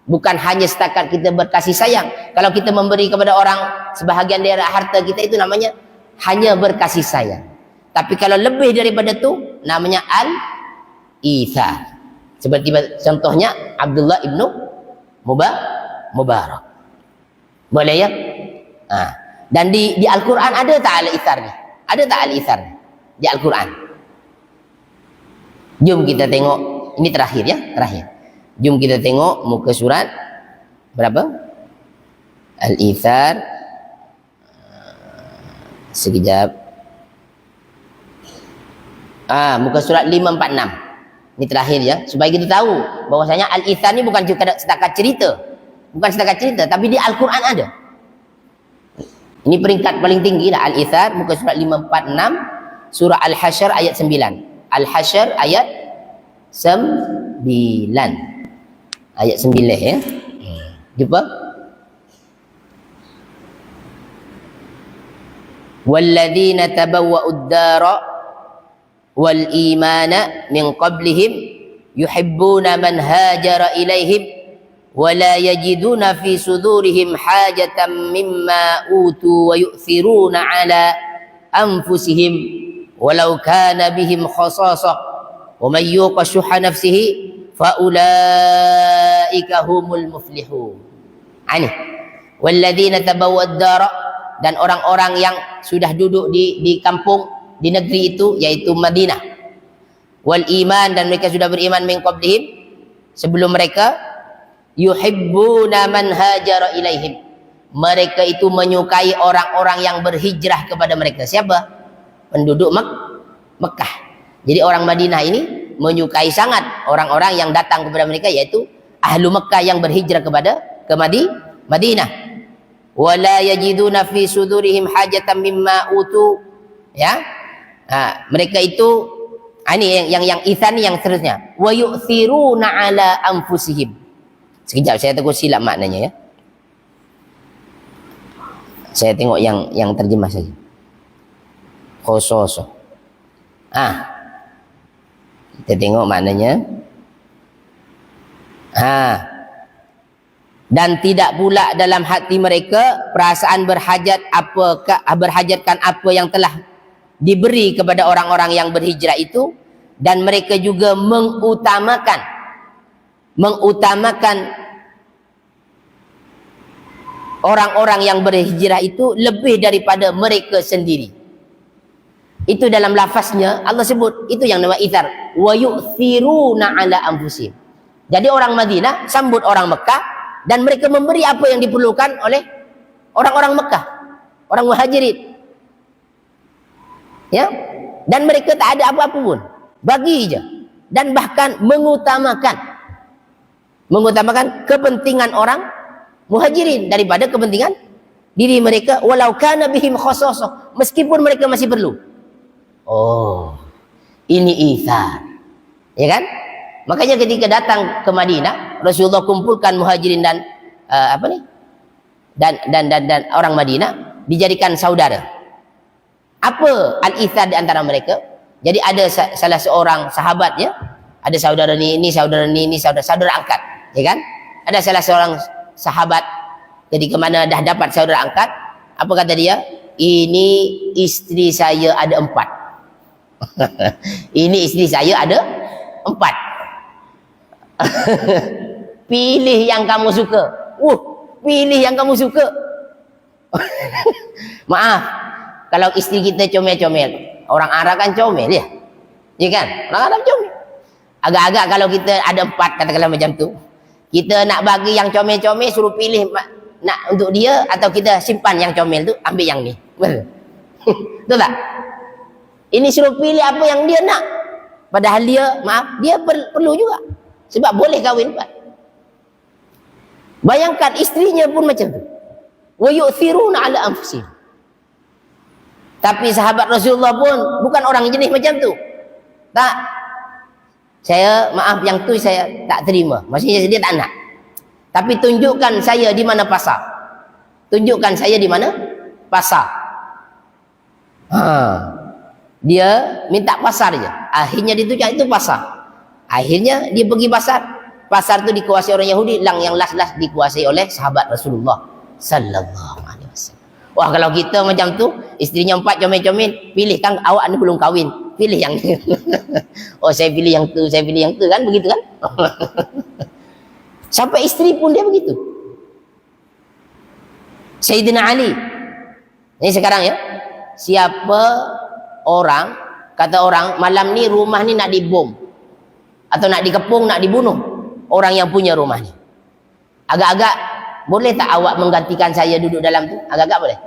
Bukan hanya setakat kita berkasih sayang. Kalau kita memberi kepada orang sebahagian dari harta kita, itu namanya hanya berkasih sayang. Tapi kalau lebih daripada tu namanya al-ithar. Seperti contohnya Abdullah ibnu Mubarak. Boleh ya? Dan di Al-Quran ada tak al-ithar ni? Ada tak al-ithar ni di Al-Quran? Jom kita tengok, ini terakhir ya, terakhir. Jom kita tengok muka surat berapa? Al-ithar. Sekejap. Muka surat 546. Ini terakhir ya, supaya kita tahu bahwasanya al-ithar ni bukan setakat cerita. Bukan setakat cerita, tapi di Al-Quran ada. Ini peringkat paling tinggi lah al-ithar, muka surat 546, surah Al-Hasyr ayat 9. Al-Hasyr ayat 9. Ayat 9 ya. Jumpa? Walladzina tabawwa'ud dara wal imana min qablihim yuhibbuna man hajara ilaihim wa la yajiduna fi sudurihim hajatan mimma utu wa yu'thiruna ala anfusihim walau kana bihim khasasah wa man yuqa shuhha nafsihi fa ulaika humul muflihun. Ani walladzina tabawwa'ad dara, dan orang-orang yang sudah duduk di kampung, di negeri itu, yaitu Madinah, wal iman, dan mereka sudah beriman min qablihim, sebelum mereka, yuhibbuna man hajara ilaihim. Mereka itu menyukai orang-orang yang berhijrah kepada mereka. Siapa? Penduduk Mekah. Jadi orang Madinah ini menyukai sangat orang-orang yang datang kepada mereka, yaitu ahlu Mekah yang berhijrah ke Madinah. Wala yajiduna fi sudurihim hajatan mimma utu. Ya. Mereka itu ini yang itsani yang seterusnya. Wa yu'thiruna ala anfusihim. Sekejap saya takut silap maknanya ya. Saya tengok yang terjemah saja. Khososo. Kita tengok maknanya. Dan tidak pula dalam hati mereka perasaan berhajatkan apa yang telah diberi kepada orang-orang yang berhijrah itu, dan mereka juga mengutamakan orang-orang yang berhijrah itu lebih daripada mereka sendiri. Itu dalam lafaznya Allah sebut, itu yang nama ithar. Wa yu'thiruna ala anfusihim. Jadi orang Madinah sambut orang Mekah, dan mereka memberi apa yang diperlukan oleh orang-orang Mekah, orang Muhajirin. Ya, dan mereka tak ada apa-apa pun, bagi je, dan bahkan mengutamakan kepentingan orang Muhajirin daripada kepentingan diri mereka, walau kana bihim khassasah, meskipun mereka masih perlu. Oh, ini ithar, ya kan? Makanya ketika datang ke Madinah, Rasulullah kumpulkan Muhajirin dan dan orang Madinah, dijadikan saudara. Apa al-ithar di antara mereka? Jadi ada salah seorang sahabat ya, ada saudara ini saudara ini saudara angkat, ya kan? Ada salah seorang sahabat ketika mana dah dapat saudara angkat, apa kata dia? Ini istri saya ada 4. Ini istri saya ada 4. Pilih yang kamu suka. Pilih yang kamu suka. Maaf, kalau istri kita comel-comel, orang Arab kan comel ya, ya kan? Orang Arab comel. Agak-agak kalau kita ada 4, katakanlah macam tu, kita nak bagi yang comel-comel, suruh pilih nak untuk dia, atau kita simpan yang comel tu, ambil yang ni. Betul tak? Ini suruh pilih apa yang dia nak, padahal dia, maaf, dia perlu juga, sebab boleh kahwin 4. Bayangkan istrinya pun macam tu. Wa yu'thiruna ala anfusihim. Tapi sahabat Rasulullah pun bukan orang jenis macam tu. Tak. Saya, maaf, yang tu saya tak terima. Maksudnya dia tak nak. Tapi tunjukkan saya di mana pasar. Tunjukkan saya di mana pasar. Dia minta pasar je. Akhirnya ditunjuk itu pasar. Akhirnya dia pergi pasar. Pasar tu dikuasai orang Yahudi, yang last dikuasai oleh sahabat Rasulullah sallallahu alaihi wasallam. Wah, kalau kita macam tu, istrinya 4 comel-comel, pilih kan, awak ni belum kahwin, pilih yang ni. Oh, saya pilih yang tu, saya pilih yang tu, kan begitu kan? Sampai isteri pun dia begitu. Sayyidina Ali. Ini sekarang ya. Siapa orang, kata orang, malam ni rumah ni nak dibom, atau nak dikepung, nak dibunuh orang yang punya rumah ni. Agak-agak boleh tak awak menggantikan saya duduk dalam tu? Agak-agak boleh.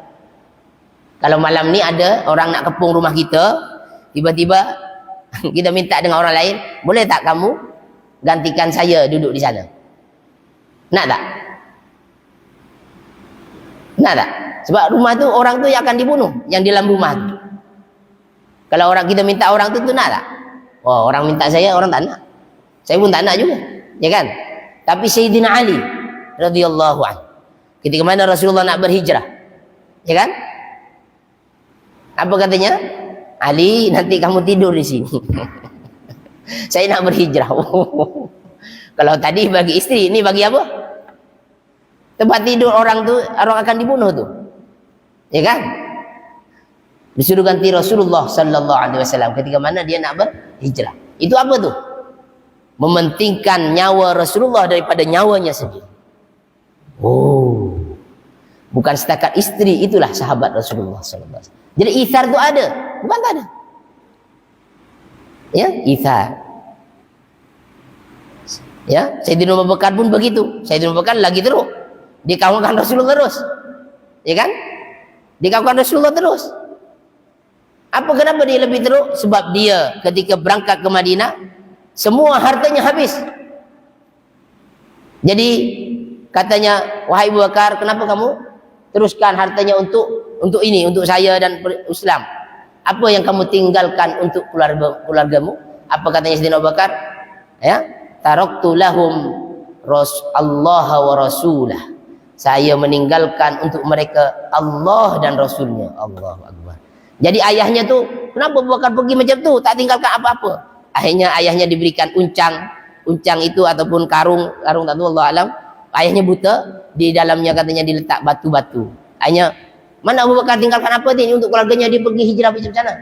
Kalau malam ni ada orang nak kepung rumah kita, tiba-tiba kita minta dengan orang lain, boleh tak kamu gantikan saya duduk di sana? Nak tak? Nak tak? Sebab rumah tu, orang tu yang akan dibunuh, yang di dalam rumah tu. Kalau orang kita minta orang tu nak tak? Oh, orang minta saya, orang tak nak. Saya pun tak nak juga, ya kan? Tapi Sayyidina Ali radhiyallahu anhu, ketika mana Rasulullah nak berhijrah, ya kan? Apa katanya? Ali, nanti kamu tidur di sini. Saya nak berhijrah. Kalau tadi bagi istri, ini bagi apa? Tempat tidur orang tu, orang akan dibunuh tu, ya kan? Disuruh ganti Rasulullah sallallahu alaihi wasallam ketika mana dia nak berhijrah. Itu apa tu? Mementingkan nyawa Rasulullah daripada nyawanya sendiri. Oh, bukan setakat istri, itulah sahabat Rasulullah sallallahu alaihi wasallam. Jadi ithar tu ada, bukan tak ada. Ya, ithar. Ya, Sayyidina Abu Bakar pun begitu. Sayyidina Abu Bakar lagi teruk. Dia kawankan Rasulullah terus. Ya kan? Dia kawankan Rasulullah terus. Apa kenapa dia lebih teruk? Sebab dia ketika berangkat ke Madinah, semua hartanya habis. Jadi katanya, wahai Abu Bakar, kenapa kamu teruskan hartanya untuk ini, untuk saya dan Islam? Apa yang kamu tinggalkan untuk keluargamu? Apa katanya Sayyidina Abu Bakar? Ya, taraktu lahum Allah wa rasulah. Saya meninggalkan untuk mereka Allah dan Rasulnya. Allahu Akbar. Jadi ayahnya tu, kenapa Abu Bakar pergi macam tu? Tak tinggalkan apa-apa. Akhirnya ayahnya diberikan uncang itu ataupun karung tak tahu, Allah alam. Ayahnya buta, di dalamnya katanya diletak batu-batu. Akhirnya, mana Abu Bakar tinggalkan apa ni untuk keluarganya, dia pergi hijrah macam mana?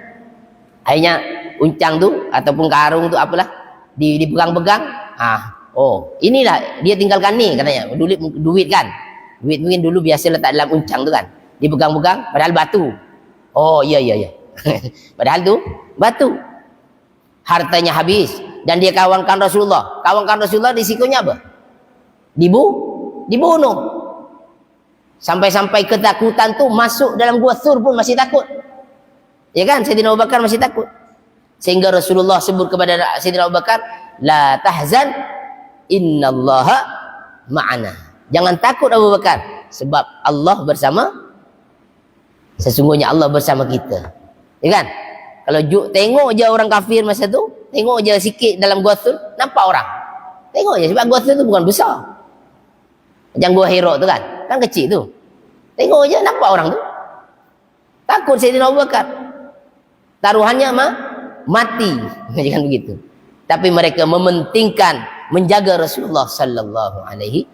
Akhirnya uncang tu ataupun karung tu apalah, dipegang-pegang. Inilah dia tinggalkan ni katanya. Duit kan. Duit mungkin dulu biasa letak dalam uncang tu kan. Dipegang-pegang padahal batu. Oh iya. Padahal tu batu. Hartanya habis dan dia kawankan Rasulullah. Kawankan Rasulullah risikonya apa? Dibunuh. Sampai-sampai ketakutan tu masuk dalam gua Thur pun masih takut. Ya kan? Sayyidina Abu Bakar masih takut. Sehingga Rasulullah sebut kepada Sayyidina Abu Bakar, la tahzan innallaha ma'ana. Jangan takut Abu Bakar, sebab Allah bersama, sesungguhnya Allah bersama kita. Ya kan? Kalau tengok je orang kafir masa tu, tengok je sikit dalam gua Thur, nampak orang. Tengok je, sebab gua Thur tu bukan besar. Macam gua Hira tu kan kecil tu. Tengok je nampak orang tu. Takut Sayyidina Abu Bakar. Taruhannya mati. Jangan begitu. Tapi mereka mementingkan menjaga Rasulullah sallallahu alaihi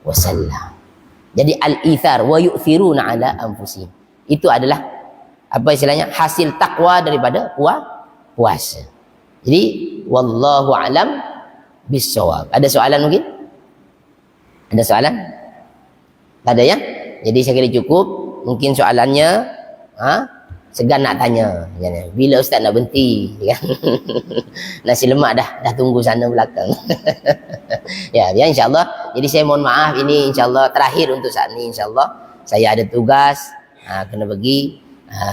wasallam. Jadi al-ithar wa yu'thiruna ala anfusihim. Itu adalah apa istilahnya? Hasil takwa daripada puasa. Jadi wallahu alam bissawab. Ada soalan mungkin? Ada soalan? Tak ada ya? Jadi saya kira cukup. Mungkin soalannya segan nak tanya. Bila Ustaz nak berhenti? Kan? Nasi lemak dah tunggu sana belakang. Ya, insyaAllah. Jadi saya mohon maaf, ini insyaAllah terakhir untuk saat ini. InsyaAllah saya ada tugas, kena pergi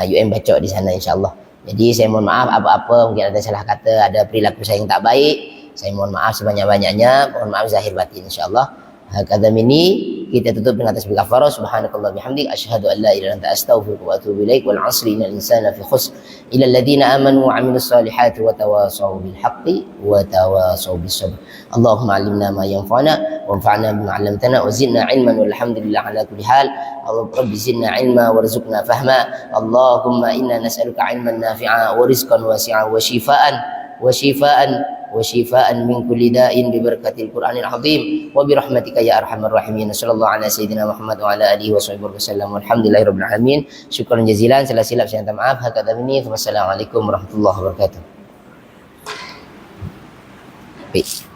UM Bacok di sana insyaAllah. Jadi saya mohon maaf apa-apa, mungkin ada salah kata, ada perilaku saya yang tak baik, saya mohon maaf sebanyak-banyaknya. Mohon maaf zahir batin insyaAllah. Hakadha minni. Kita tutup dengan tasbih kafarah. Subhanakallah bihamdik, asyhadu an la ilaha illa anta, astaghfiruka wa atubu ilaik. Wal 'asri innal insana fi khusr illa alladhina amanu wa 'amilus salihati wa tawasaw bil haqqi wa tawasaw bis sabr. Allahumma 'allimna ma yanfa'una wanfa'na bima 'allamtana wa zidna 'ilman walhamdulillah ala kulli hal. Rabbi zidna 'ilma warzuqna fahma. Allahumma inna nas'aluka 'ilman nafi'a wa rizqan wasi'a wa shifaan min kulli da'in bi barakatil Qur'anil azim wa bi rahmatika ya arhamar rahimin. Sallallahu ala sayyidina Muhammad wa ala alihi wa sahbihi wasallam. Walhamdulillahirabbil alamin. Syukran jazilan. Salah silap saya minta maaf. Hakadha minni. Wassalamualaikum warahmatullahi wabarakatuh. Baik.